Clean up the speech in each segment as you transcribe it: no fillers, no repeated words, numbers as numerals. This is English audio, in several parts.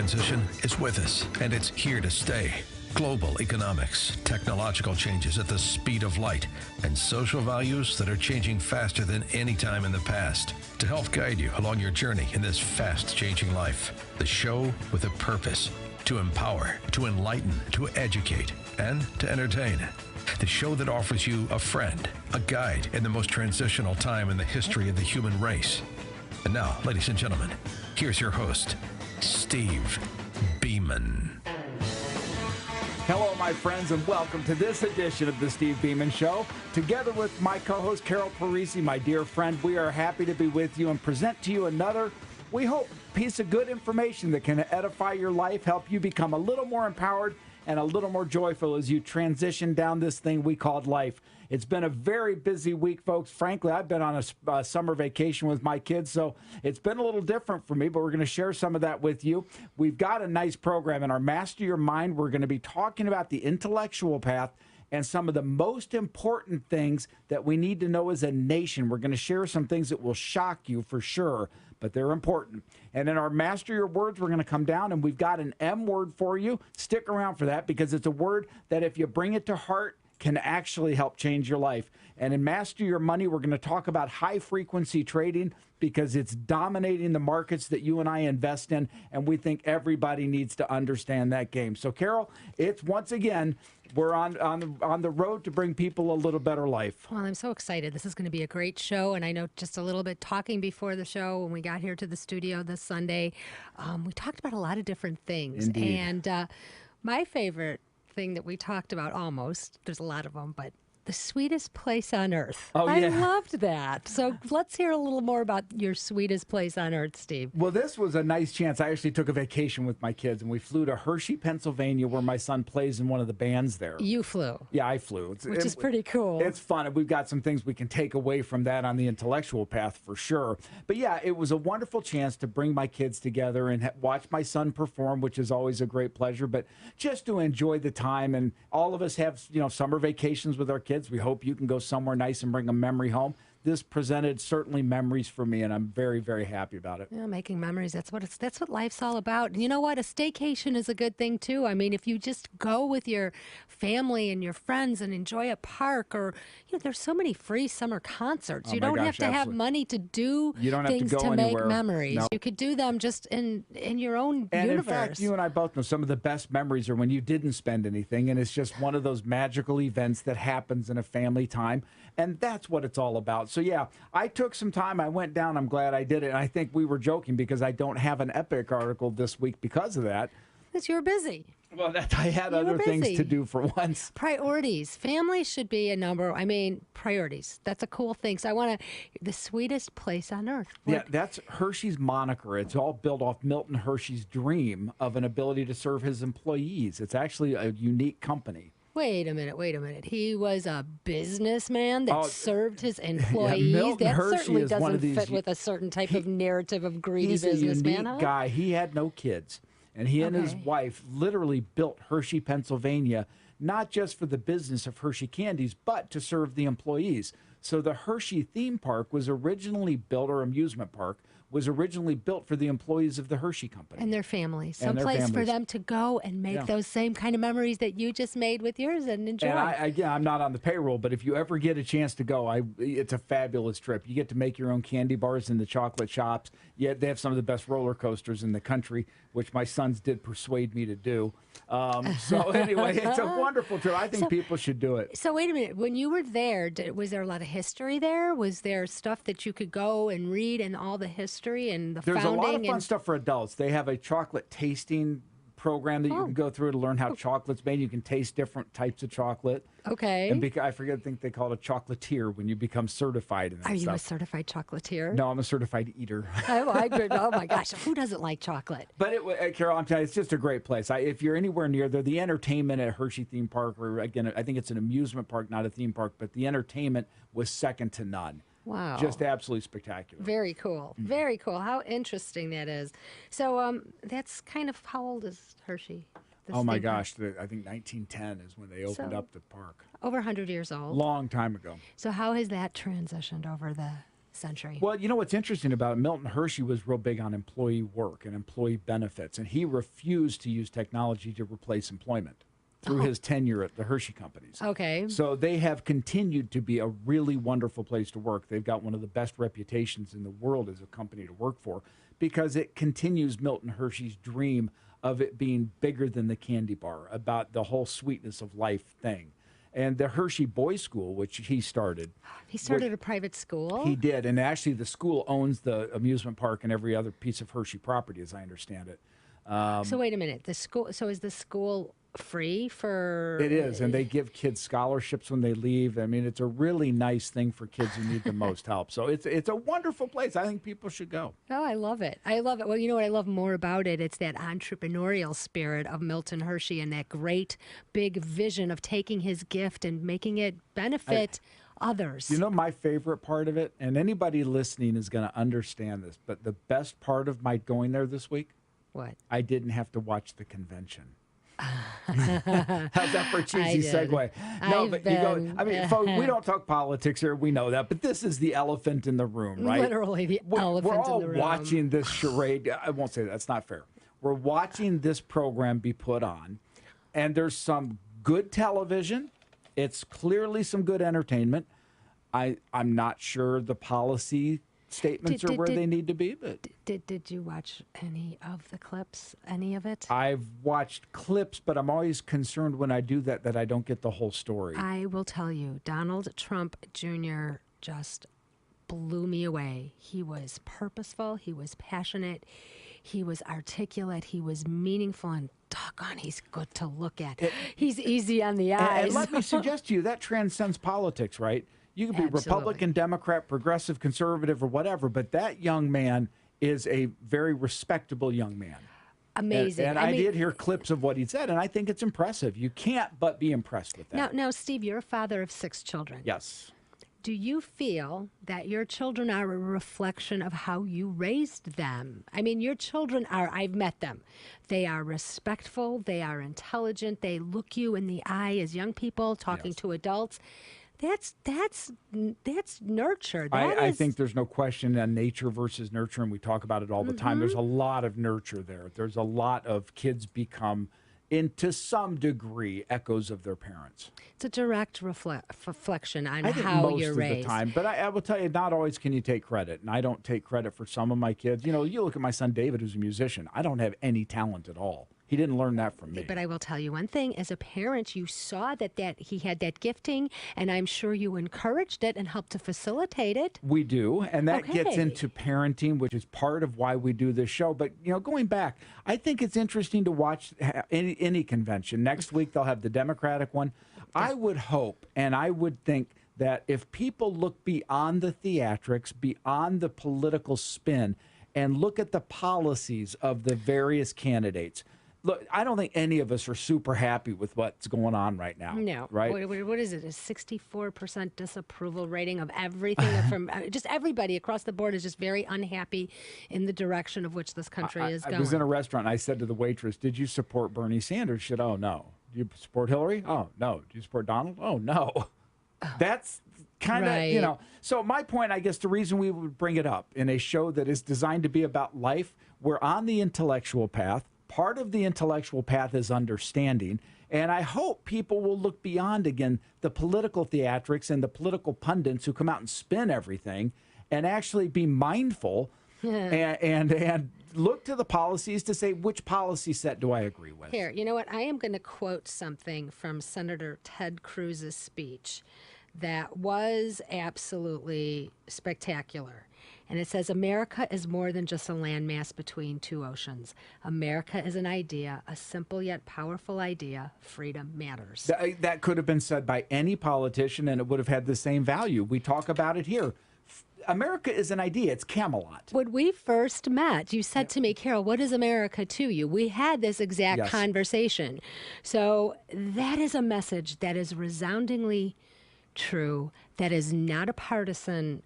transition is with us, and it's here to stay. Global economics, technological changes at the speed of light, and social values that are changing faster than any time in the past. To help guide you along your journey in this fast-changing life, the show with a purpose: to empower, to enlighten, to educate, and to entertain. The show that offers you a friend, a guide in the most transitional time in the history of the human race. And now, ladies and gentlemen, here's your host, Steve Beaman. Hello, my friends, and welcome to this edition of the Steve Beaman Show. Together with my co-host, Carol Parisi, my dear friend, we are happy to be with you and present to you another, we hope, piece of good information that can edify your life, help you become a little more empowered and a little more joyful as you transition down this thing we called life. It's been a very busy week, folks. Frankly, I've been on a summer vacation with my kids, so it's been a little different for me, but we're going to share some of that with you. We've got a nice program in our Master Your Mind. We're going to be talking about the intellectual path and some of the most important things that we need to know as a nation. We're going to share some things that will shock you for sure, but they're important. And in our Master Your Words, we're going to come down, and we've got an M word for you. Stick around for that, because it's a word that if you bring it to heart, can actually help change your life. And in Master Your Money, we're going to talk about high-frequency trading, because it's dominating the markets that you and I invest in, and we think everybody needs to understand that game. So, Carol, it's once again, we're on the road to bring people a little better life. Well, I'm so excited. This is going to be a great show, and I know just a little bit talking before the show when we got here to the studio this Sunday, we talked about a lot of different things. Indeed. And my favorite thing that we talked about, almost, there's a lot of them, but the sweetest place on earth. Oh, yeah. I loved that. So let's hear a little more about your sweetest place on earth, Steve. Well, this was a nice chance. I actually took a vacation with my kids, and we flew to Hershey, Pennsylvania, where my son plays in one of the bands there. You flew. Yeah, I flew. Which is pretty cool. It's fun, and we've got some things we can take away from that on the intellectual path for sure. But yeah, it was a wonderful chance to bring my kids together and watch my son perform, which is always a great pleasure, but just to enjoy the time. And all of us have, summer vacations with our kids. We hope you can go somewhere nice and bring a memory home. This presented certainly memories for me, and I'm very, very happy about it. Yeah, making memories. That's what life's all about. And you know what? A staycation is a good thing too. I mean, if you just go with your family and your friends and enjoy a park, or there's so many free summer concerts. Oh, you don't gosh, have to have absolutely. money to do You don't have things to go make anywhere. memories. No. You could do them just in your own And universe. in fact, you and I both know some of the best memories are when you didn't spend anything, and it's just one of those magical events that happens in a family time, and that's what it's all about. So yeah, I took some time. I went down. I'm glad I did it. And I think we were joking because I don't have an Epic article this week because of that. Because you were busy. Well, I had other things to do for once. Priorities. Family should be a number. I mean, priorities. That's a cool thing. So I want to, the sweetest place on earth. Yeah, that's Hershey's moniker. It's all built off Milton Hershey's dream of an ability to serve his employees. It's actually a unique company. Wait a minute. He was a businessman that served his employees. Yeah, Milton that Hershey certainly is one doesn't of these, fit with a certain type of narrative of greedy he's businessman. a unique guy. He had no kids. And he and his wife literally built Hershey, Pennsylvania, not just for the business of Hershey candies, but to serve the employees. So the Hershey theme park was originally built, or amusement park, was originally built for the employees of the Hershey Company. And their families. And their Someplace for families. them to go and make those same kind of memories that you just made with yours and enjoy. And again, I'm not on the payroll, but if you ever get a chance to go, it's a fabulous trip. You get to make your own candy bars in the chocolate shops. Yeah, they have some of the best roller coasters in the country, which my sons did persuade me to do. So anyway, it's a wonderful trip. I think people should do it. So wait a minute. When you were there, was there a lot of history there? Was there stuff that you could go and read and all the history and the There's founding? a lot of fun stuff for adults. They have a chocolate tasting program that you can go through to learn how chocolate's made. You can taste different types of chocolate. Okay. And I think they call it a chocolatier when you become certified in that Are stuff. you a certified chocolatier? No, I'm a certified eater. Oh my gosh. Who doesn't like chocolate? But Carol, I'm telling you, it's just a great place. If you're anywhere near there, the entertainment at Hershey Theme Park, or again, I think it's an amusement park, not a theme park, but the entertainment was second to none. Wow. Just absolutely spectacular. Very cool. Very cool. How interesting that is. So that's kind of, how old is Hershey? Oh my gosh, I think 1910 is when they opened up the park. Over 100 years old. Long time ago. So how has that transitioned over the century. Well, you know what's interesting about it? Milton Hershey was real big on employee work and employee benefits, and he refused to use technology to replace employment through his tenure at the Hershey companies. Okay. So they have continued to be a really wonderful place to work. They've got one of the best reputations in the world as a company to work for because it continues Milton Hershey's dream of it being bigger than the candy bar, about the whole sweetness of life thing. And the Hershey Boys School, which he started. He started a private school? He did. And actually, the school owns the amusement park and every other piece of Hershey property, as I understand it. So wait a minute. The school. So is the school free for? It is, and they give kids scholarships when they leave. I mean, it's a really nice thing for kids who need the most help. So it's a wonderful place. I think people should go. Oh, I love it. I love it. Well, you know what I love more about it? It's that entrepreneurial spirit of Milton Hershey and that great big vision of taking his gift and making it benefit others. You know, my favorite part of it, and anybody listening is going to understand this, but the best part of my going there this week, What? I didn't have to watch the convention. How's that for a cheesy segue? No, but you go. I mean, folks, we don't talk politics here. We know that, but this is the elephant in the room, right? Literally the elephant We're all in the room. watching this charade. I won't say that. That's not fair. We're watching this program be put on, and there's some good television. It's clearly some good entertainment. I'm not sure the policy statements are where they need to be, but did you watch any of the clips? Any of it? I've watched clips, but I'm always concerned when I do that I don't get the whole story. I will tell you, Donald Trump Jr. just blew me away. He was purposeful. He was passionate. He was articulate. He was meaningful, and doggone, he's good to look at. He's easy on the eyes. And let me suggest to you, that transcends politics, right? You could be Republican, Democrat, progressive, conservative, or whatever, but that young man is a very respectable young man. Amazing. And I did hear clips of what he said, and I think it's impressive. You can't but be impressed with that. Now, Steve, you're a father of 6 children. Yes. Do you feel that your children are a reflection of how you raised them? I mean, your children are, I've met them. They are respectful. They are intelligent. They look you in the eye as young people talking to adults. That's nurture. I think there's no question on nature versus nurture, and we talk about it all the time. There's a lot of nurture there. There's a lot of kids become, to some degree, echoes of their parents. It's a direct reflection on I think how most you're of raised. the time, but I will tell you, not always can you take credit, and I don't take credit for some of my kids. You know, you look at my son David, who's a musician. I don't have any talent at all. He didn't learn that from me. But I will tell you one thing. As a parent, you saw that he had that gifting, and I'm sure you encouraged it and helped to facilitate it. We do, and that gets into parenting, which is part of why we do this show. But, you know, going back, I think it's interesting to watch any convention. Next week, they'll have the Democratic one. I would hope, and I would think that if people look beyond the theatrics, beyond the political spin, and look at the policies of the various candidates. Look, I don't think any of us are super happy with what's going on right now. No. Right? What is it? A 64% disapproval rating of everything from just everybody across the board is just very unhappy in the direction of which this country is going. I was in a restaurant. And I said to the waitress, "Did you support Bernie Sanders?" She said, "Oh, no." "Do you support Hillary?" "Oh, no." "Do you support Donald?" "Oh, no." That's kind of, you know. So my point, I guess the reason we would bring it up in a show that is designed to be about life, we're on the intellectual path. Part of the intellectual path is understanding, and I hope people will look beyond, again, the political theatrics and the political pundits who come out and spin everything and actually be mindful and look to the policies to say, which policy set do I agree with? Here, you know what? I am going to quote something from Senator Ted Cruz's speech that was absolutely spectacular. And it says, America is more than just a landmass between 2 oceans. America is an idea, a simple yet powerful idea. Freedom matters. That could have been said by any politician, and it would have had the same value. We talk about it here. America is an idea. It's Camelot. When we first met, you said to me, Carol, what is America to you? We had this exact conversation. So that is a message that is resoundingly true, that is not a partisan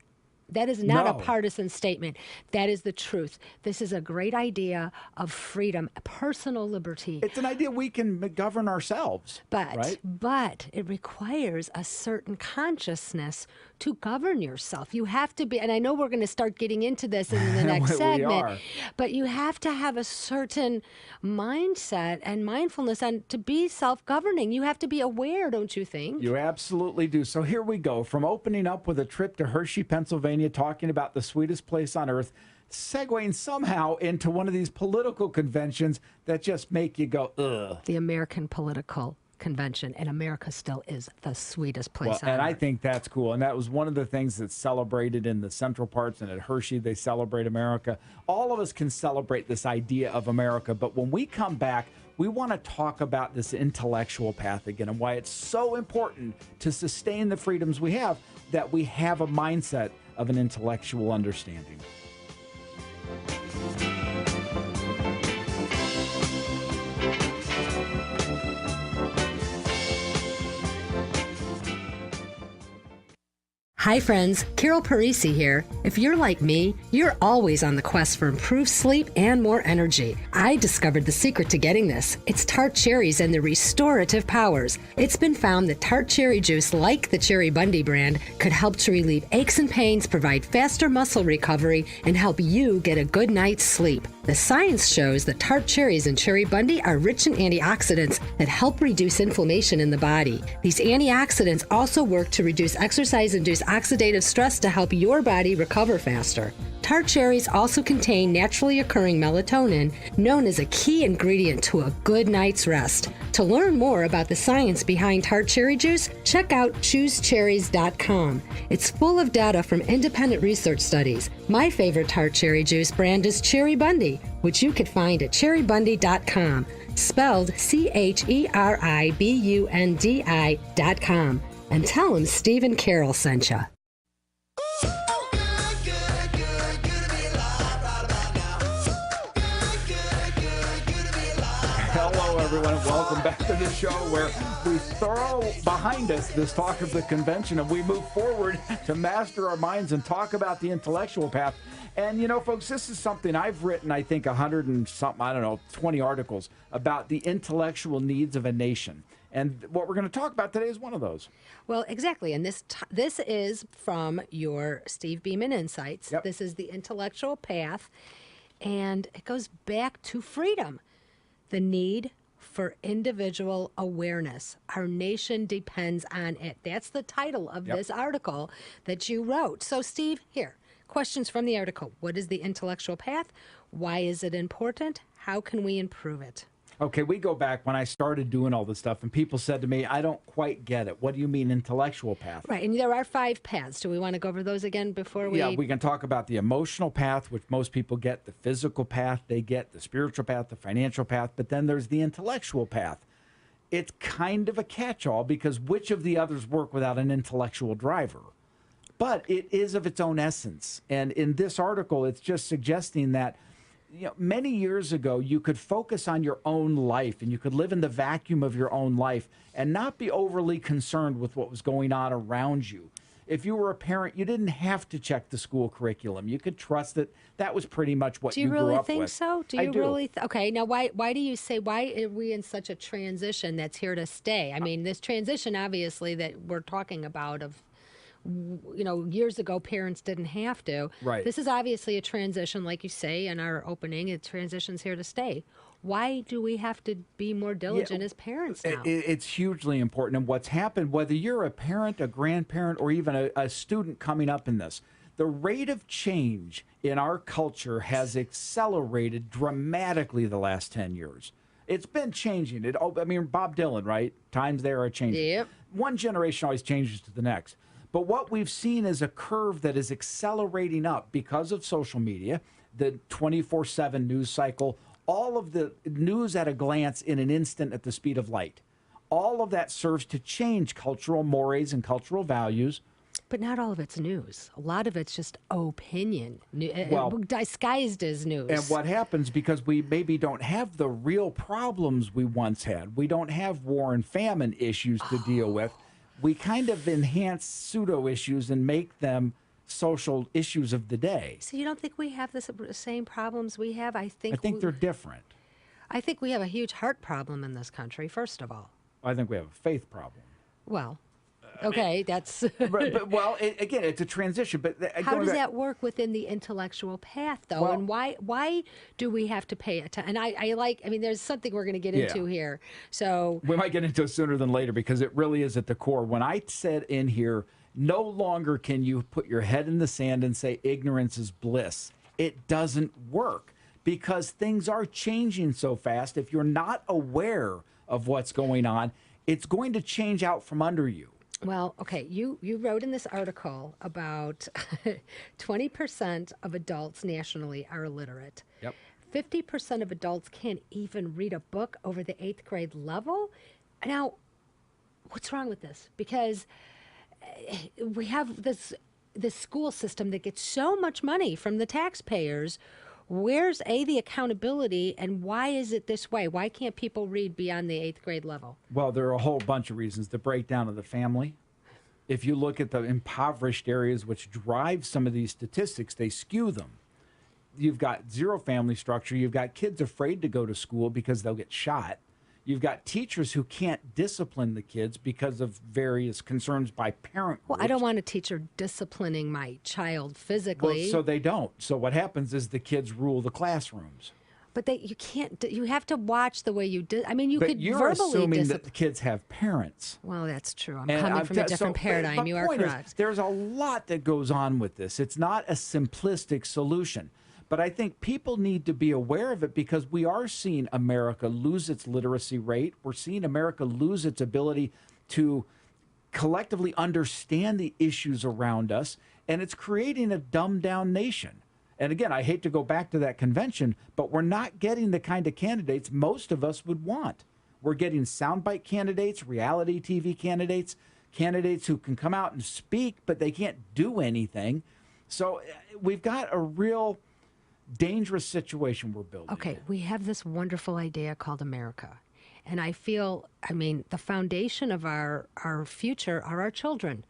That is not a No. partisan statement. That is the truth. This is a great idea of freedom, personal liberty. It's an idea we can govern ourselves, right? But it requires a certain consciousness to govern yourself. You have to be, and I know we're going to start getting into this in the next We segment, are. but you have to have a certain mindset and mindfulness and to be self-governing. You have to be aware, don't you think? You absolutely do. So here we go. From opening up with a trip to Hershey, Pennsylvania, talking about the sweetest place on earth, segueing somehow into one of these political conventions that just make you go, ugh. The American political convention, and America still is the sweetest place on And I earth. think that's cool. And that was one of the things that's celebrated in the central parts, and at Hershey, they celebrate America. All of us can celebrate this idea of America. But when we come back, we want to talk about this intellectual path again and why it's so important to sustain the freedoms we have, that we have a mindset of an intellectual understanding. Hi friends, Carol Parisi here. If you're like me, you're always on the quest for improved sleep and more energy. I discovered the secret to getting this. It's tart cherries and their restorative powers. It's been found that tart cherry juice, like the Cherry Bundy brand, could help to relieve aches and pains, provide faster muscle recovery, and help you get a good night's sleep. The science shows that tart cherries and Cherry Bundy are rich in antioxidants that help reduce inflammation in the body. These antioxidants also work to reduce exercise-induced oxidative stress to help your body recover faster. Tart cherries also contain naturally occurring melatonin, known as a key ingredient to a good night's rest. To learn more about the science behind tart cherry juice, check out choosecherries.com. It's full of data from independent research studies. My favorite tart cherry juice brand is Cherry Bundy, which you could find at cherrybundy.com, spelled CHERIBUNDI.com. And tell them Steve and Carol sent you. Hello, everyone, and welcome back to the show where we throw behind us this talk of the convention and we move forward to master our minds and talk about the intellectual path. And, you know, folks, this is something I've written, I think, 100 and something, 20 articles about the intellectual needs of a nation. And what we're going to talk about today is one of those. Well, exactly. And this is from your Steve Beaman Insights. Yep. This is the intellectual path. And it goes back to freedom, the need for individual awareness. Our nation depends on it. That's the title of this article that you wrote. So, Steve, here, questions from the article. What is the intellectual path? Why is it important? How can we improve it? Okay, we go back when I started doing all this stuff, and people said to me, I don't quite get it. What do you mean intellectual path? Right, and there are 5 paths. Do we want to go over those again before we... Yeah, we can talk about the emotional path, which most people get, the physical path they get, the spiritual path, the financial path, but then there's the intellectual path. It's kind of a catch-all because which of the others work without an intellectual driver? But it is of its own essence. And in this article, it's just suggesting that many years ago, you could focus on your own life and you could live in the vacuum of your own life and not be overly concerned with what was going on around you. If you were a parent, you didn't have to check the school curriculum. You could trust that that was pretty much what you grew up with. Do you really think so? Do you I do. really? Okay, now why do you say, why are we in such a transition that's here to stay? I mean, this transition, obviously, that we're talking about of, years ago, parents didn't have to. Right. This is obviously a transition, like you say in our opening. It transition's here to stay. Why do we have to be more diligent as parents now? It's hugely important. And what's happened, whether you're a parent, a grandparent, or even a student coming up in this, the rate of change in our culture has accelerated dramatically the last 10 years. It's been changing. Bob Dylan, right? Times there are changing. Yep. One generation always changes to the next. But what we've seen is a curve that is accelerating up because of social media, the 24/7 news cycle, all of the news at a glance in an instant at the speed of light. All of that serves to change cultural mores and cultural values. But not all of it's news. A lot of it's just opinion, Well, disguised as news. And what happens, because we maybe don't have the real problems we once had, we don't have war and famine issues to deal with, we kind of enhance pseudo issues and make them social issues of the day. So you don't think we have the same problems we have? I think They're different. I think we have a huge heart problem in this country, first of all. I think we have a faith problem. Well, okay, that's... Again, it's a transition. But how does that work within the intellectual path, though? Well, and why do we have to pay attention? And I mean, there's something we're going to get into here. So we might get into it sooner than later because it really is at the core. When I said in here, no longer can you put your head in the sand and say ignorance is bliss. It doesn't work because things are changing so fast. If you're not aware of what's going on, it's going to change out from under you. Well, okay, you wrote in this article about 20% of adults nationally are illiterate. Yep. 50% of adults can't even read a book over the 8th grade level. Now, what's wrong with this? Because we have this school system that gets so much money from the taxpayers. Where's the accountability, and why is it this way? Why can't people read beyond the 8th grade level? Well, there are a whole bunch of reasons. The breakdown of the family. If you look at the impoverished areas which drive some of these statistics, they skew them. You've got zero family structure. You've got kids afraid to go to school because they'll get shot. You've got teachers who can't discipline the kids because of various concerns by parent groups. Well, I don't want a teacher disciplining my child physically. Well, so they don't. So what happens is the kids rule the classrooms. But you can't. You have to watch the way you do. I mean, you could you're verbally assuming that the kids have parents. Well, that's true. I'm coming from a different paradigm. But you are correct. There's a lot that goes on with this. It's not a simplistic solution. But I think people need to be aware of it because we are seeing America lose its literacy rate. We're seeing America lose its ability to collectively understand the issues around us, and it's creating a dumbed-down nation. And again, I hate to go back to that convention, but we're not getting the kind of candidates most of us would want. We're getting soundbite candidates, reality TV candidates, candidates who can come out and speak, but they can't do anything. So we've got a real dangerous situation we're building. Okay, we have this wonderful idea called America. And I feel, I mean, the foundation of our future are our children.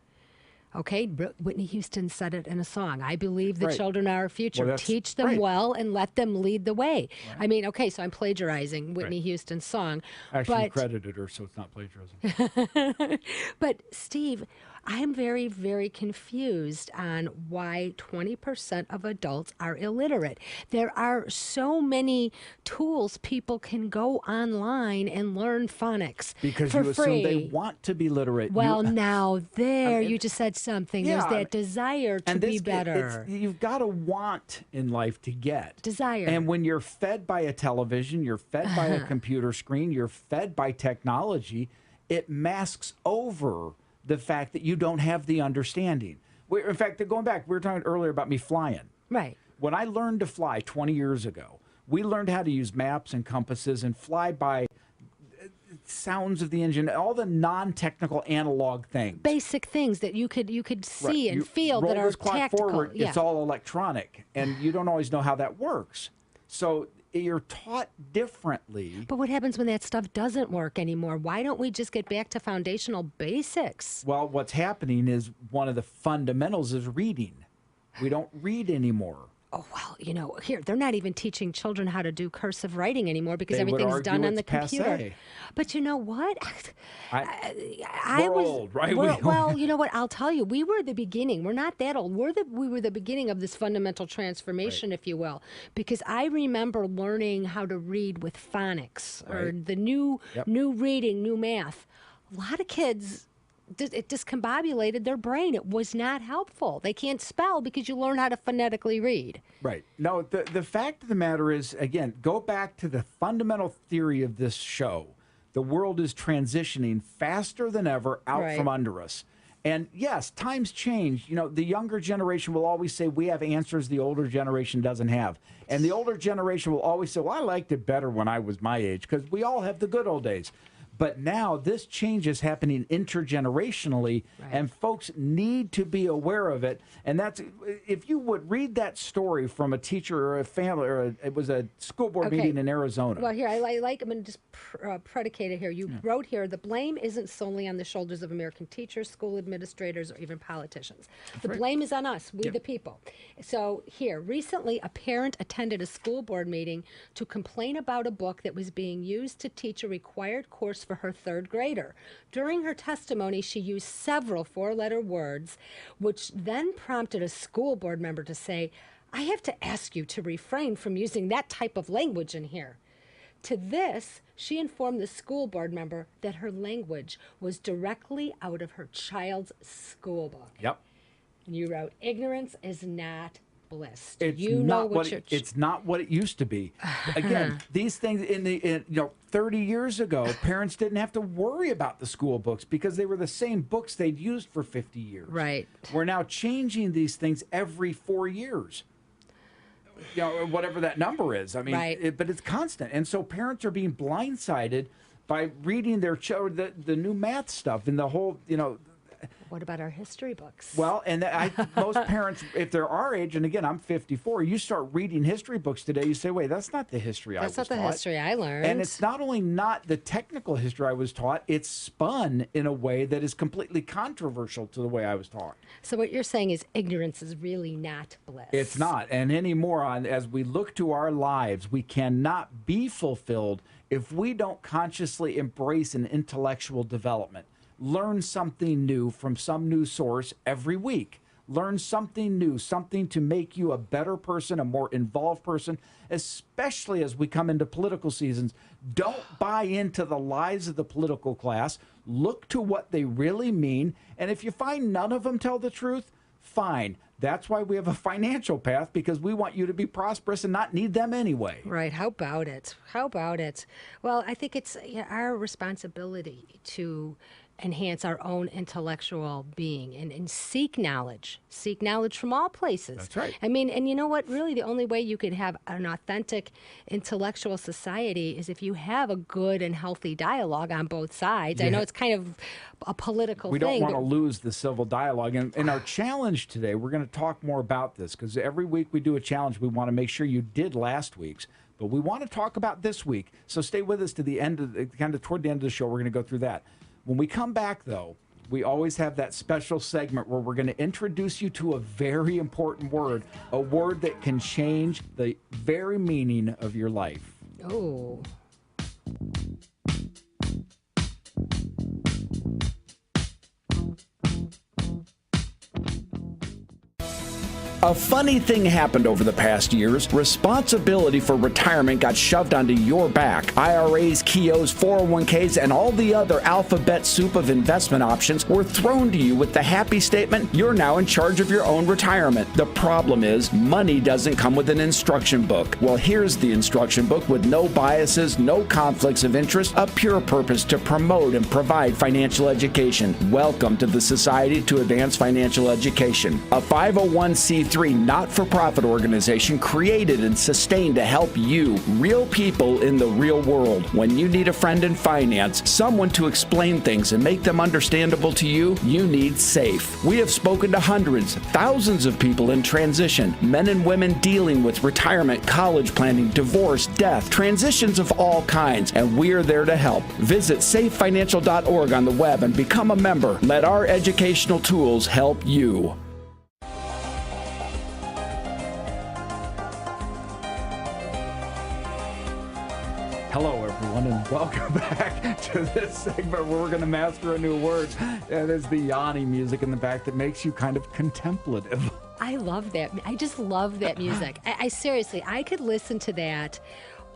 Okay, Whitney Houston said it in a song. I believe the children are our future. Well, teach them well and let them lead the way. Right. I mean, okay, so I'm plagiarizing Whitney Houston's song. Actually, you credited her, so it's not plagiarism. But, Steve, I am very, very confused on why 20% of adults are illiterate. There are so many tools people can go online and learn phonics because for you free. assume they want to be literate. Well, now there, you just said something. There's that desire to be better. You've got to want in life to get. Desire. And when you're fed by a television, you're fed by a computer screen, you're fed by technology, it masks over the fact that you don't have the understanding. In fact, going back, we were talking earlier about me flying. Right. When I learned to fly 20 years ago, we learned how to use maps and compasses and fly by sounds of the engine, all the non-technical analog things. Basic things that you could see and feel that are tactical. Forward, it's all electronic, and you don't always know how that works. So you're taught differently. But what happens when that stuff doesn't work anymore? Why don't we just get back to foundational basics? Well, what's happening is one of the fundamentals is reading. We don't read anymore. Oh, well, you know, here, they're not even teaching children how to do cursive writing anymore because They would everything's argue done on it's the computer. passé. But you know what? We're old, right? Well, you know what? I'll tell you, we were the beginning. We're not that old. We were the beginning of this fundamental transformation, if you will, because I remember learning how to read with phonics or the new reading, new math. A lot of kids, it discombobulated their brain. It was not helpful. They can't spell because you learn how to phonetically read. Right. No, the fact of the matter is, again, go back to the fundamental theory of this show. The world is transitioning faster than ever out from under us. And yes, times change. You know, the younger generation will always say we have answers the older generation doesn't have. And the older generation will always say, well, I liked it better when I was my age, because we all have the good old days. But now this change is happening intergenerationally, and folks need to be aware of it. And that's, if you would read that story from a teacher or a family, or it was a school board meeting in Arizona. Well, here, I like, I'm going to just predicate it here. You wrote here, the blame isn't solely on the shoulders of American teachers, school administrators, or even politicians. The blame is on us, we the people. So here, recently, a parent attended a school board meeting to complain about a book that was being used to teach a required course for her third grader. During her testimony, she used several four-letter words, which then prompted a school board member to say, I have to ask you to refrain from using that type of language in here. To this, she informed the school board member that her language was directly out of her child's school book. Yep. And you wrote, ignorance is not bliss. It's You know what your it's not what it used to be. Again, these things in 30 years ago, parents didn't have to worry about the school books because they were the same books they'd used for 50 years. Right. We're now changing these things every 4 years. Whatever that number is. I mean, but it's constant. And so parents are being blindsided by reading their the new math stuff and the whole, What about our history books? Well, and most parents, if they're our age, and again, I'm 54, you start reading history books today, you say, wait, that's not the history I was taught. That's not the history I learned. And it's not only not the technical history I was taught, it's spun in a way that is completely controversial to the way I was taught. So what you're saying is ignorance is really not bliss. It's not. And anymore, as we look to our lives, we cannot be fulfilled if we don't consciously embrace an intellectual development. Learn something new from some new source every week. Learn something new, something to make you a better person, a more involved person, especially as we come into political seasons. Don't buy into the lies of the political class. Look to what they really mean. And if you find none of them tell the truth, fine. That's why we have a financial path, because we want you to be prosperous and not need them anyway. Right. How about it? How about it? Well, I think it's our responsibility to enhance our own intellectual being and seek knowledge from all places. That's right. I mean, and you know what? Really, the only way you could have an authentic intellectual society is if you have a good and healthy dialogue on both sides. I know it's kind of a political we thing. don't want to lose the civil dialogue. And in our challenge today, we're going to talk more about this, because every week we do a challenge. We want to make sure you did last week's, but we want to talk about this week. So stay with us to the end of toward the end of the show. We're going to go through that. When we come back, though, we always have that special segment where we're going to introduce you to a very important word, a word that can change the very meaning of your life. Oh. A funny thing happened over the past years. Responsibility for retirement got shoved onto your back. IRAs, KIOs, 401ks, and all the other alphabet soup of investment options were thrown to you with the happy statement, you're now in charge of your own retirement. The problem is, money doesn't come with an instruction book. Well, here's the instruction book with no biases, no conflicts of interest, a pure purpose to promote and provide financial education. Welcome to the Society to Advance Financial Education, a 501c3 not-for-profit organization created and sustained to help you, real people in the real world. When you need a friend in finance, someone to explain things and make them understandable to you, you need SAFE. We have spoken to hundreds, thousands of people in transition, men and women dealing with retirement, college planning, divorce, death, transitions of all kinds, and we are there to help. Visit safefinancial.org on the web and become a member. Let our educational tools help you. Hello, everyone, and welcome back to this segment where we're going to master a new word. That is the Yanni music in the back that makes you kind of contemplative. I love that. I just love that music. I seriously, I could listen to that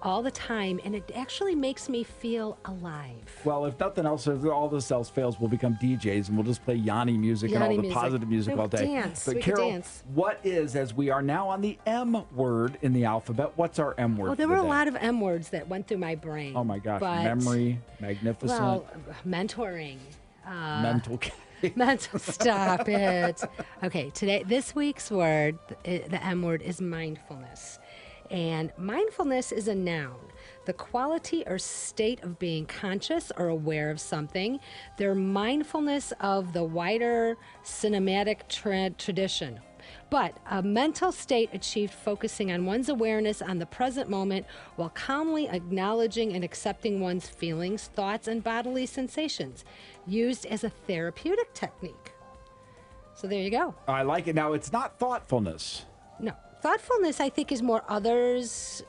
all the time, and it actually makes me feel alive. Well, if nothing else, if all this else fails, we'll become DJs and we'll just play Yanni music and all the positive music all day. Dance. But we Carol, could dance. what is, as we are now on the M word in the alphabet, what's our M word? Well, there for were the a day? lot of M words that went through my brain. Oh my gosh, but, memory, magnificent, well, mentoring. mental. Mental, stop it. Okay, this week's word, the M word, is mindfulness. And mindfulness is a noun. The quality or state of being conscious or aware of something. Their mindfulness of the wider cinematic tradition. But a mental state achieved focusing on one's awareness on the present moment while calmly acknowledging and accepting one's feelings, thoughts, and bodily sensations, used as a therapeutic technique. So there you go. I like it. Now, it's not thoughtfulness. No. Thoughtfulness, I think, is more others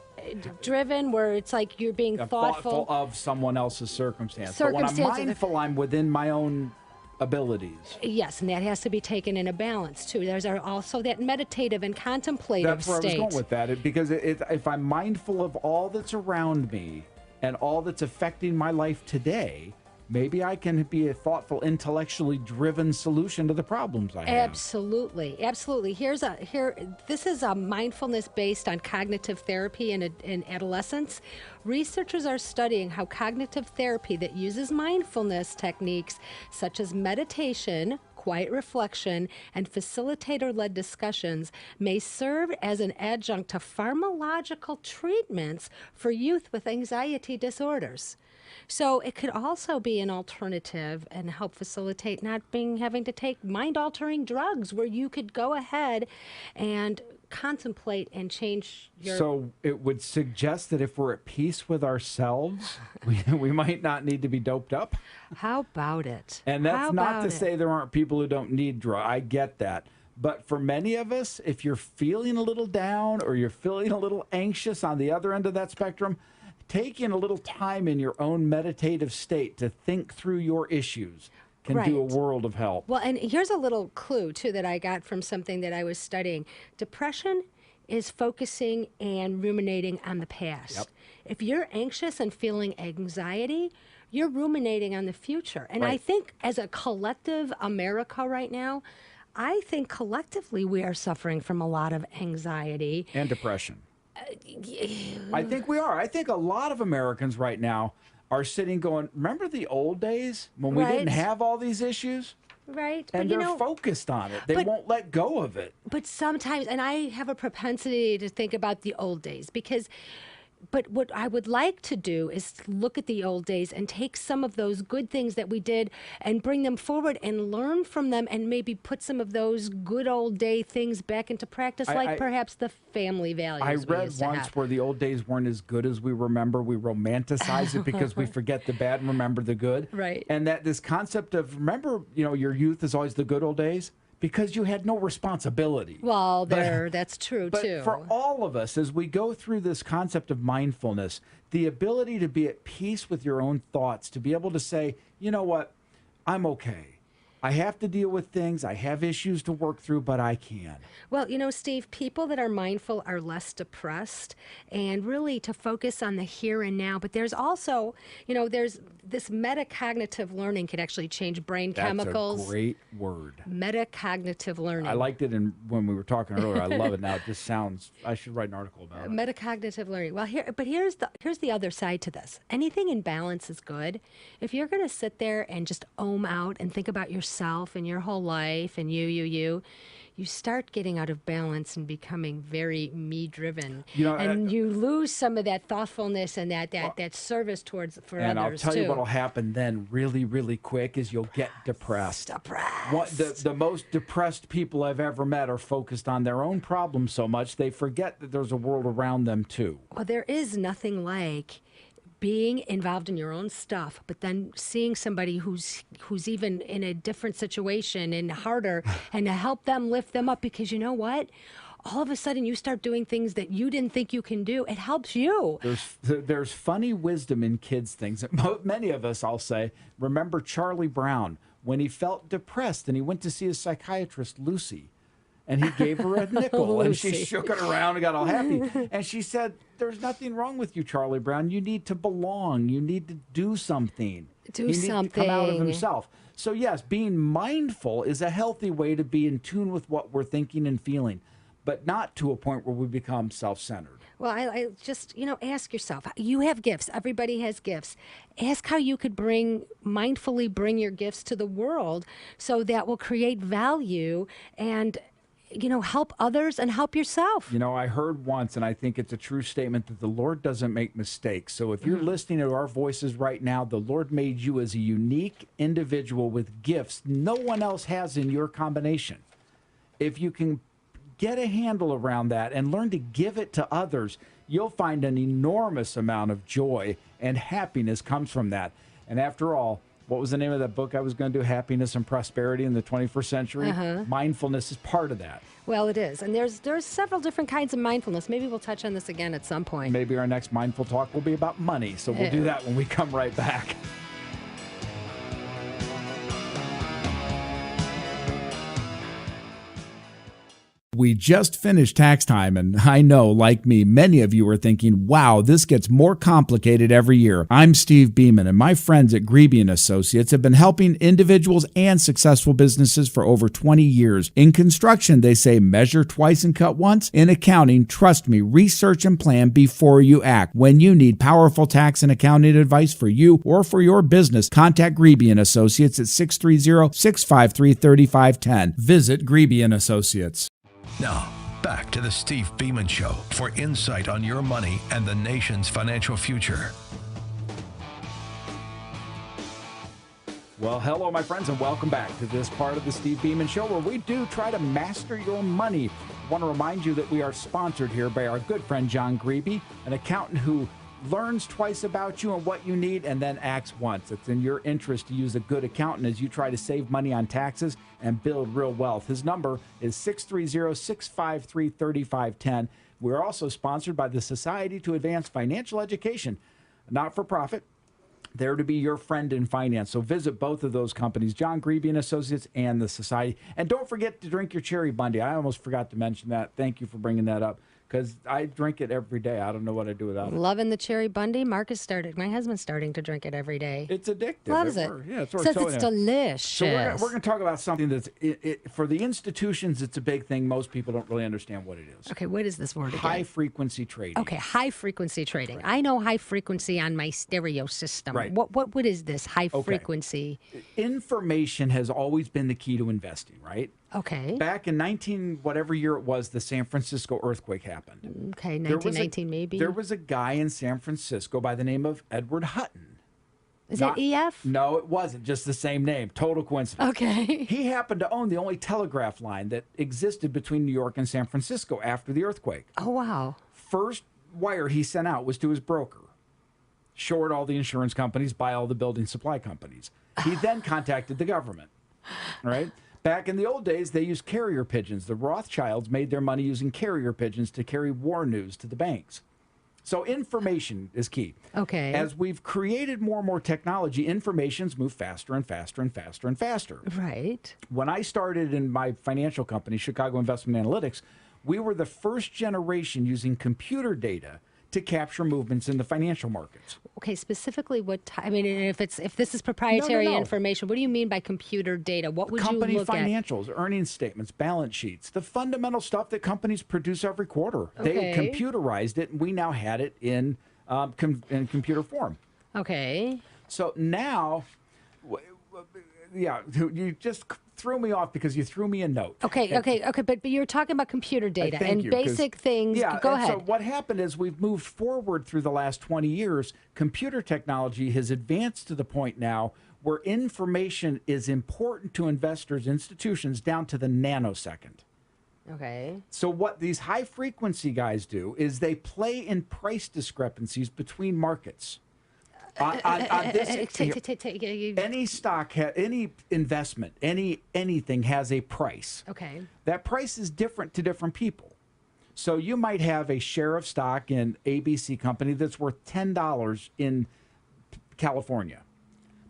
driven, where it's like you're being thoughtful of someone else's circumstance. But when I'm mindful, I'm within my own abilities. Yes, and that has to be taken in a balance too. There's also that meditative and contemplative state. That's where I was going with that. Because if I'm mindful of all that's around me and all that's affecting my life today, maybe I can be a thoughtful, intellectually driven solution to the problems I have. Absolutely, absolutely. This is a mindfulness based on cognitive therapy in adolescents. Researchers are studying how cognitive therapy that uses mindfulness techniques such as meditation, quiet reflection, and facilitator-led discussions may serve as an adjunct to pharmacological treatments for youth with anxiety disorders. So it could also be an alternative and help facilitate not having to take mind-altering drugs, where you could go ahead and contemplate and change your... So it would suggest that if we're at peace with ourselves, we might not need to be doped up? How about it? And that's not to say there aren't people who don't need drugs. I get that. But for many of us, if you're feeling a little down or you're feeling a little anxious on the other end of that spectrum, taking a little time in your own meditative state to think through your issues can do a world of help. Well, and here's a little clue, too, that I got from something that I was studying. Depression is focusing and ruminating on the past. Yep. If you're anxious and feeling anxiety, you're ruminating on the future. And I think as a collective America right now, I think collectively we are suffering from a lot of anxiety. And depression. I think we are. I think a lot of Americans right now are sitting going, remember the old days when we didn't have all these issues? Right. And they're focused on it. They won't let go of it. But sometimes, and I have a propensity to think about the old days but what I would like to do is look at the old days and take some of those good things that we did and bring them forward and learn from them and maybe put some of those good old day things back into practice, like perhaps the family values. I read once where the old days weren't as good as we remember. We romanticize it because we forget the bad and remember the good. Right. And that this concept of, remember, your youth is always the good old days? Because you had no responsibility. Well, that's true, too. But for all of us, as we go through this concept of mindfulness, the ability to be at peace with your own thoughts, to be able to say, you know what, I'm okay. I have to deal with things. I have issues to work through, but I can. Well, Steve, people that are mindful are less depressed, and really to focus on the here and now. But there's also, there's this metacognitive learning can actually change brain chemicals. That's a great word. Metacognitive learning. I liked it when we were talking earlier. I love it now. It just sounds, I should write an article about it. Metacognitive learning. Well, here's the other side to this. Anything in balance is good. If you're going to sit there and just ohm out and think about yourself and your whole life and you start getting out of balance and becoming very me-driven. And you lose some of that thoughtfulness and that service for others, too. And I'll tell you what will happen then really, really quick is you'll get depressed. The most depressed people I've ever met are focused on their own problems so much they forget that there's a world around them, too. Well, there is nothing like being involved in your own stuff, but then seeing somebody who's even in a different situation and harder, and to help them lift them up, because you know what? All of a sudden you start doing things that you didn't think you can do. It helps you. There's funny wisdom in kids' things. Many of us, I'll say, remember Charlie Brown when he felt depressed and he went to see his psychiatrist, Lucy. And he gave her a nickel, and she shook it around and got all happy. And she said, there's nothing wrong with you, Charlie Brown. You need to belong. You need to do something. He needs to come out of himself. So, yes, being mindful is a healthy way to be in tune with what we're thinking and feeling, but not to a point where we become self-centered. Well, I just, ask yourself. You have gifts. Everybody has gifts. Ask how you could mindfully bring your gifts to the world so that will create value and help others and help yourself. I heard once, and I think it's a true statement, that the Lord doesn't make mistakes. So if you're listening to our voices right now, the Lord made you as a unique individual with gifts no one else has in your combination. If you can get a handle around that and learn to give it to others, you'll find an enormous amount of joy and happiness comes from that. And after all, what was the name of that book I was going to do? Happiness and Prosperity in the 21st Century? Mindfulness is part of that. Well, it is. And there's several different kinds of mindfulness. Maybe we'll touch on this again at some point. Maybe our next Mindful Talk will be about money. So we'll do that when we come right back. We just finished tax time, and I know, like me, many of you are thinking, wow, this gets more complicated every year. I'm Steve Beaman, and my friends at Grebe & Associates have been helping individuals and successful businesses for over 20 years. In construction, they say measure twice and cut once. In accounting, trust me, research and plan before you act. When you need powerful tax and accounting advice for you or for your business, contact Grebe & Associates at 630-653-3510. Visit Grebe & Associates. Now, back to the Steve Beaman Show for insight on your money and the nation's financial future. Well, hello, my friends, and welcome back to this part of the Steve Beaman Show where we do try to master your money. I want to remind you that we are sponsored here by our good friend John Grebe, an accountant who learns twice about you and what you need and then acts once. It's in your interest to use a good accountant as you try to save money on taxes and build real wealth. His number is 630-653-3510. We're also sponsored by the Society to Advance Financial Education, not-for-profit, there to be your friend in finance. So visit both of those companies, John Grebe & Associates and the Society. And don't forget to drink your Cherry Bundy. I almost forgot to mention that. Thank you for bringing that up, because I drink it every day. I don't know what I do without it. Loving the Cherry Bundy. My husband's starting to drink it every day. It's addictive. Loves it. Yeah, it's Says it's delicious. So we're going to talk about something that's, for the institutions, it's a big thing. Most people don't really understand what it is. Okay, what is this word again? High-frequency trading. Okay, high-frequency trading. Right. I know high-frequency on my stereo system. Right. What is this high-frequency? Information has always been the key to investing, right? Okay. Back in whatever year it was, the San Francisco earthquake happened. Okay, 1919 maybe. There was a guy in San Francisco by the name of Edward Hutton. Is that EF? No, it wasn't. Just the same name. Total coincidence. Okay. He happened to own the only telegraph line that existed between New York and San Francisco after the earthquake. Oh, wow. First wire he sent out was to his broker. Short all the insurance companies, buy all the building supply companies. He then contacted the government, right? Back in the old days, they used carrier pigeons. The Rothschilds made their money using carrier pigeons to carry war news to the banks. So information is key. Okay. As we've created more and more technology, information's moved faster and faster and faster and faster. Right. When I started in my financial company, Chicago Investment Analytics, we were the first generation using computer data to capture movements in the financial markets. Okay, specifically if this is proprietary No. information, what do you mean by computer data? What would Company you look financials, earnings statements, balance sheets, the fundamental stuff that companies produce every quarter. Okay. They computerized it, and we now had it in computer form. at? Okay. So now, you just threw me off because you threw me a note. Okay, but you're talking about computer data Thank and you, basic things. Yeah, Go and ahead. So what happened is we've moved forward through the last 20 years. Computer technology has advanced to the point now where information is important to investors, institutions, down to the nanosecond. Okay. So what these high-frequency guys do is they play in price discrepancies between markets. On this, any stock, any investment, anything has a price. Okay. That price is different to different people. So you might have a share of stock in ABC company that's worth $10 in California,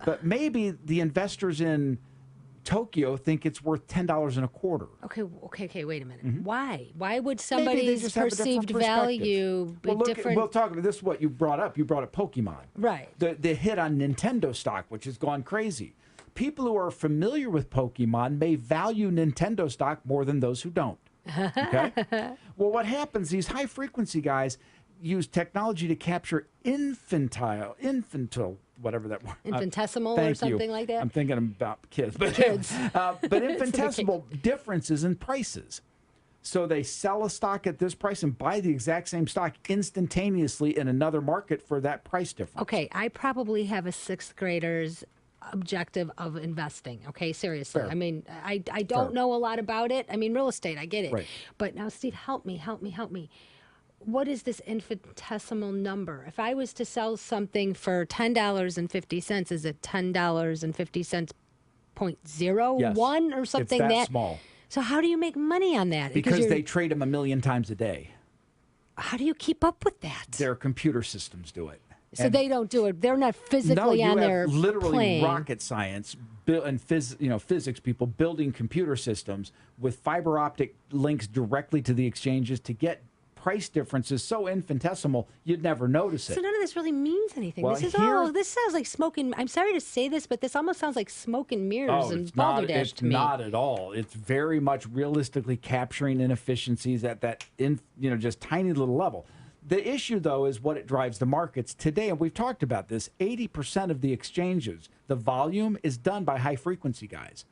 but maybe the investors in Tokyo think it's worth $10.25. Okay. Wait a minute. Why? Why would Maybe they somebody's just have a different perceived value be different? We'll talk about this. Is what you brought up? You brought up Pokemon. Right. The hit on Nintendo stock, which has gone crazy. People who are familiar with Pokemon may value Nintendo stock more than those who don't. Okay. Well, what happens? These high frequency guys use technology to capture infantile, whatever that word. Infinitesimal Thank or something you. like that? I'm thinking about kids. But, Kids. but infinitesimal differences in prices. So they sell a stock at this price and buy the exact same stock instantaneously in another market for that price difference. Okay, I probably have a sixth grader's objective of investing. Okay, seriously. Fair. I mean, I don't know a lot about it. I mean, real estate, I get it. Right. But now, Steve, help me. What is this infinitesimal number? If I was to sell something for $10.50, is it $10.50.01 Yes. or something It's that small. So how do you make money on that? Because they trade them a million times a day. How do you keep up with that? Their computer systems do it. So they don't do it. They're not physically on their literally plane. rocket science and physics people building computer systems with fiber optic links directly to the exchanges to get price differences so infinitesimal you'd never notice it. So none of this really means anything. Well, This sounds like smoke and, I'm sorry to say this, but this almost sounds like smoke and mirrors and balderdash to me. Not at all. It's very much realistically capturing inefficiencies at that just tiny little level. The issue, though, is what it drives the markets today, and we've talked about this. 80% of the exchanges, the volume is done by high-frequency guys,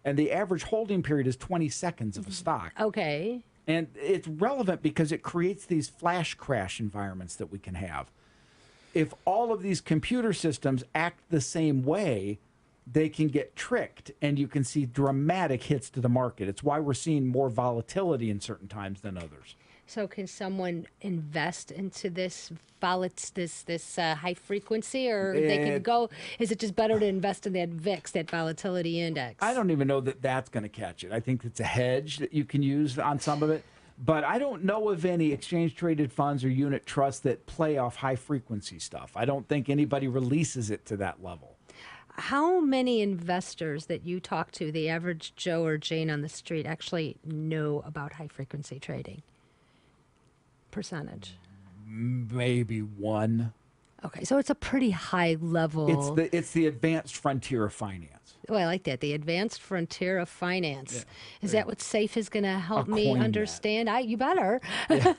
and the average holding period is 20 seconds of a stock. Okay. And it's relevant because it creates these flash crash environments that we can have. If all of these computer systems act the same way, they can get tricked, and you can see dramatic hits to the market. It's why we're seeing more volatility in certain times than others. So can someone invest into this high frequency, or they can go? Is it just better to invest in that VIX, that volatility index? I don't even know that that's going to catch it. I think it's a hedge that you can use on some of it. But I don't know of any exchange-traded funds or unit trusts that play off high-frequency stuff. I don't think anybody releases it to that level. How many investors that you talk to, the average Joe or Jane on the street, actually know about high-frequency trading? Percentage? Maybe one. Okay, so it's a pretty high level. It's the advanced frontier of finance. Oh, I like that. The advanced frontier of finance. Yeah. Is that what SAFE is going to help me understand? You better. Yeah.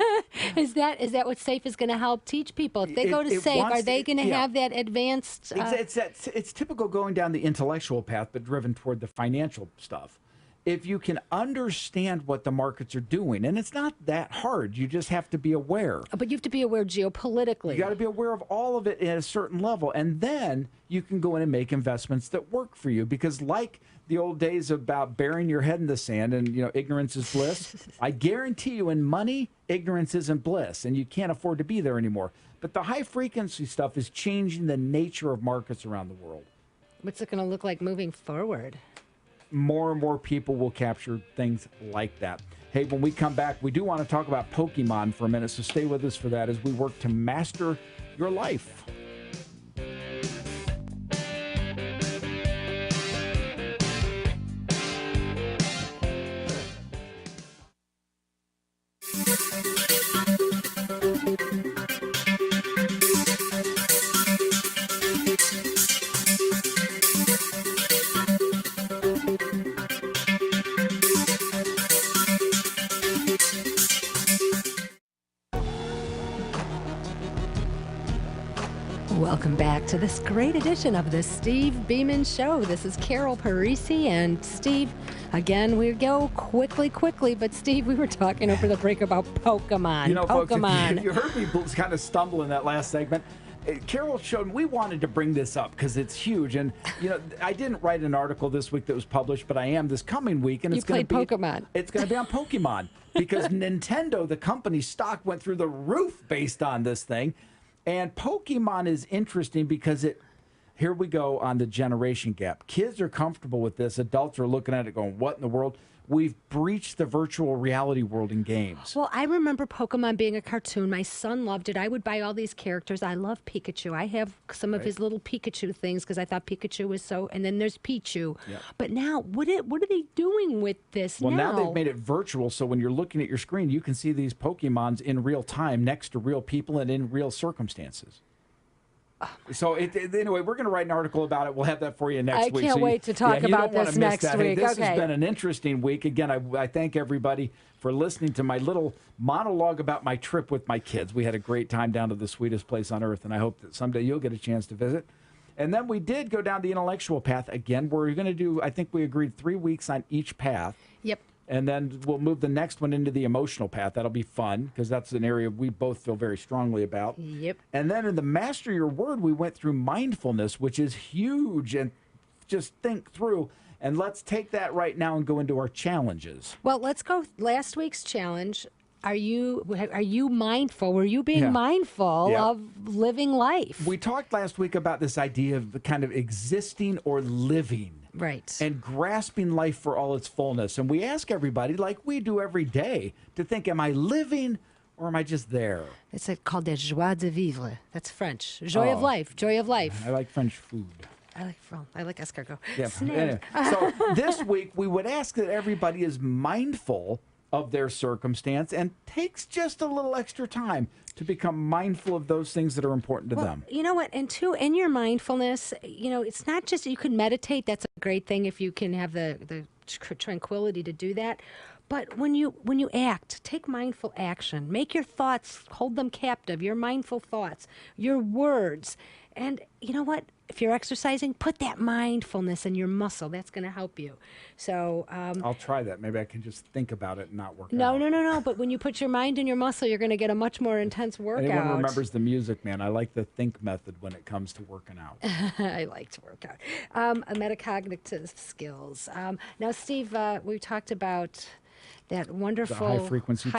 Is that what SAFE is going to help teach people? If they go to SAFE, are they going to have that advanced? It's typical going down the intellectual path, but driven toward the financial stuff. If you can understand what the markets are doing, and it's not that hard, you just have to be aware. But you have to be aware geopolitically. You got to be aware of all of it at a certain level, and then you can go in and make investments that work for you. Because like the old days about burying your head in the sand and ignorance is bliss, I guarantee you in money, ignorance isn't bliss, and you can't afford to be there anymore. But the high frequency stuff is changing the nature of markets around the world. What's it going to look like moving forward? More and more people will capture things like that. Hey, when we come back, we do want to talk about Pokemon for a minute, so stay with us for that as we work to master your life. Welcome back to this great edition of the Steve Beaman Show. This is Carol Parisi and Steve. Again, we go quickly, but Steve, we were talking over the break about Pokemon. Folks, if you heard me kind of stumble in that last segment, Carol showed me, we wanted to bring this up because it's huge. And, I didn't write an article this week that was published, but I am this coming week. And it's going to be Pokemon. It's going to be on Pokemon because Nintendo, the company's stock went through the roof based on this thing. And Pokemon is interesting because here we go on the generation gap. Kids are comfortable with this. Adults are looking at it going, what in the world? We've breached the virtual reality world in games. Well, I remember Pokemon being a cartoon. My son loved it. I would buy all these characters. I love Pikachu. I have some of his little Pikachu things because I thought Pikachu was so... And then there's Pichu. Yeah. But now, what are they doing with this now? Well, now they've made it virtual, so when you're looking at your screen, you can see these Pokemons in real time next to real people and in real circumstances. So anyway, we're going to write an article about it. We'll have that for you next week. I can't wait to talk about this next week. Hey, this has been an interesting week. Again, I thank everybody for listening to my little monologue about my trip with my kids. We had a great time down to the sweetest place on earth, and I hope that someday you'll get a chance to visit. And then we did go down the intellectual path again, where we're going to do, I think we agreed 3 weeks on each path. Yep. And then we'll move the next one into the emotional path. That'll be fun because that's an area we both feel very strongly about. Yep. And then in the Master Your Word, we went through mindfulness, which is huge. And just think through. And let's take that right now and go into our challenges. Well, let's go. Last week's challenge. Are you mindful? Were you being Yeah. mindful Yeah. of living life? We talked last week about this idea of kind of existing or living. Right. And grasping life for all its fullness. And we ask everybody, like we do every day, to think, am I living or am I just there? It's called the joie de vivre. That's French. Joy of life. Joy of life. I like French food. I like escargot. Yeah. Snack. Anyway. So this week, we would ask that everybody is mindful of their circumstance and takes just a little extra time to become mindful of those things that are important to them. You know what? And two, in your mindfulness, it's not just you can meditate. That's a great thing if you can have the tranquility to do that. But when you act, take mindful action. Make your thoughts, hold them captive. Your mindful thoughts, your words. And you know what? If you're exercising, put that mindfulness in your muscle. That's going to help you. So I'll try that. Maybe I can just think about it and not work No. out. But when you put your mind in your muscle, you're going to get a much more intense workout. Anyone remembers the Music Man? I like the think method when it comes to working out. I like to work out. Metacognitive skills. Now, Steve, we talked about that wonderful high frequency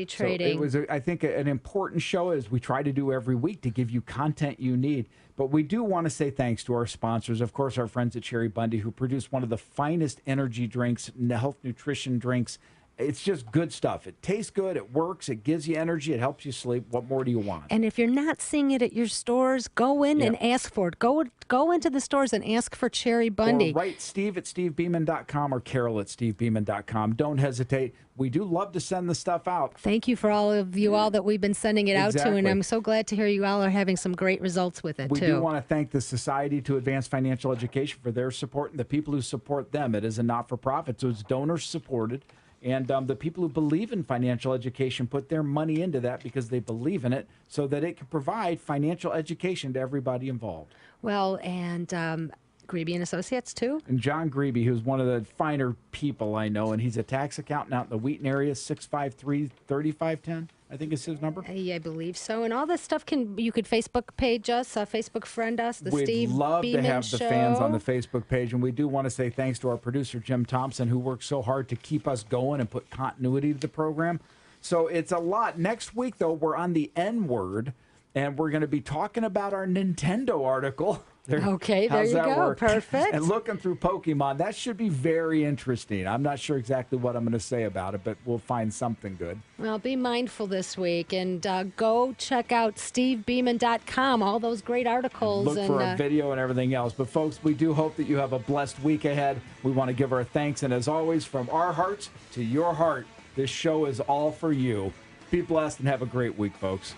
trading. So it was, I think, an important show, as we try to do every week, to give you content you need. But we do want to say thanks to our sponsors, of course, our friends at Cherry Bundy, who produce one of the finest energy drinks, health nutrition drinks. It's just good stuff. It tastes good. It works. It gives you energy. It helps you sleep. What more do you want? And if you're not seeing it at your stores, go in and ask for it. Go into the stores and ask for Cherry Bundy. Or write Steve at stevebeaman.com or Carol at stevebeaman.com. Don't hesitate. We do love to send the stuff out. Thank you for all of you all that we've been sending it out to, and I'm so glad to hear you all are having some great results with it, We too. do want to thank the Society to Advance Financial Education for their support and the people who support them. It is a not-for-profit, so it's donor-supported. And the people who believe in financial education put their money into that because they believe in it so that it can provide financial education to everybody involved. Well, and Grebe and Associates, too. And John Grebe, who's one of the finer people I know, and he's a tax accountant out in the Wheaton area, 653-3510, I think is his number. I believe so. And all this stuff you could Facebook page us, Facebook friend us, the We'd Steve love Beaman to have Show. the fans on the Facebook page, and we do want to say thanks to our producer, Jim Thompson, who works so hard to keep us going and put continuity to the program. So it's a lot. Next week, though, we're on the N word, and we're going to be talking about our Nintendo article. Okay, there How's you that go. work? Perfect. And looking through Pokemon, that should be very interesting. I'm not sure exactly what I'm going to say about it, but we'll find something good. Well, be mindful this week, and go check out stevebeaman.com, all those great articles. Look for a video and everything else. But, folks, we do hope that you have a blessed week ahead. We want to give our thanks, and as always, from our hearts to your heart, this show is all for you. Be blessed and have a great week, folks.